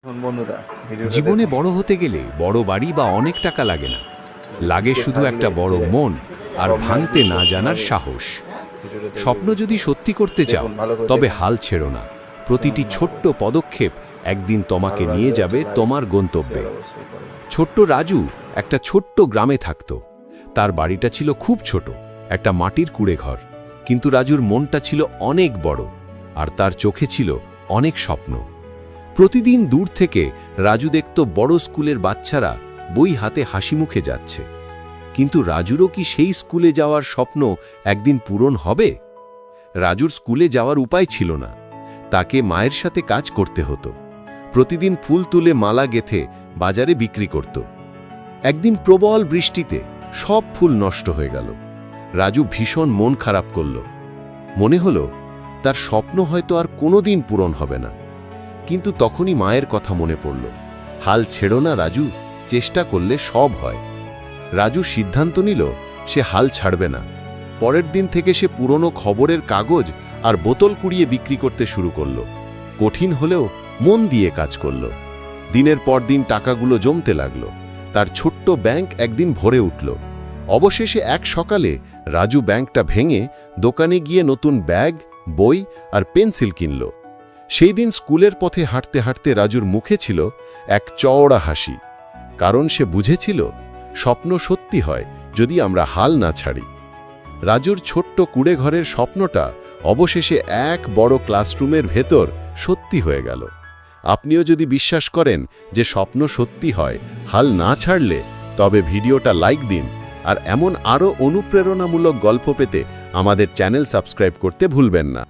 বন্ধুরা ভিডিওটা জীবনে বড় হতে গেলে বড় বাড়ি বা অনেক টাকা লাগে না, লাগে শুধু একটা বড় মন আর ভাঙতে না জানার সাহস। স্বপ্ন যদি সত্যি করতে চাও তবে হাল ছেড়ো না। প্রতিটি ছোট্ট পদক্ষেপ একদিন তোমাকে নিয়ে যাবে তোমার গন্তব্যে। ছোট্ট রাজু একটা ছোট্ট গ্রামে থাকত। তার বাড়িটা ছিল খুব ছোট, একটা মাটির কুঁড়েঘর। কিন্তু রাজুর মনটা ছিল অনেক বড়, আর তার চোখে ছিল অনেক স্বপ্ন। প্রতিদিন দূর থেকে রাজু দেখত বড় স্কুলের বাচ্চারা বই হাতে হাসি মুখে যাচ্ছে। কিন্তু রাজুরও কি সেই স্কুলে যাওয়ার স্বপ্ন একদিন পূরণ হবে? রাজুর স্কুলে যাওয়ার উপায় ছিল না। তাকে মায়ের সাথে কাজ করতে হতো। প্রতিদিন ফুল তুলে মালা গেঁথে বাজারে বিক্রি করত। একদিন প্রবল বৃষ্টিতে সব ফুল নষ্ট হয়ে গেল। রাজু ভীষণ মন খারাপ করল। মনে হলো তার স্বপ্ন হয়তো আর কোনোদিন পূরণ হবে না। কিন্তু তখনই মায়ের কথা মনে পড়ল, হাল ছেড়ো না রাজু, চেষ্টা করলে সব হয়। রাজু সিদ্ধান্ত নিল সে হাল ছাড়বে না। পরের দিন থেকে সে পুরনো খবরের কাগজ আর বোতল কুড়িয়ে বিক্রি করতে শুরু করল। কঠিন হলেও মন দিয়ে কাজ করল। দিনের পর দিন টাকাগুলো জমতে লাগলো। তার ছোট্ট ব্যাংক একদিন ভরে উঠল। অবশেষে এক সকালে রাজু ব্যাংকটা ভেঙে দোকানে গিয়ে নতুন ব্যাগ, বই আর পেন্সিল কিনল। সেই দিন স্কুলের পথে হাঁটতে হাঁটতে রাজুর মুখে ছিল এক চওড়া হাসি, কারণ সে বুঝেছিল স্বপ্ন সত্যি হয় যদি আমরা হাল না ছাড়ি। রাজুর ছোট্ট কুঁড়েঘরের স্বপ্নটা অবশেষে এক বড় ক্লাসরুমের ভেতর সত্যি হয়ে গেল। আপনিও যদি বিশ্বাস করেন যে স্বপ্ন সত্যি হয় হাল না ছাড়লে, তবে ভিডিওটা লাইক দিন, আর এমন আরও অনুপ্রেরণামূলক গল্প পেতে আমাদের চ্যানেল সাবস্ক্রাইব করতে ভুলবেন না।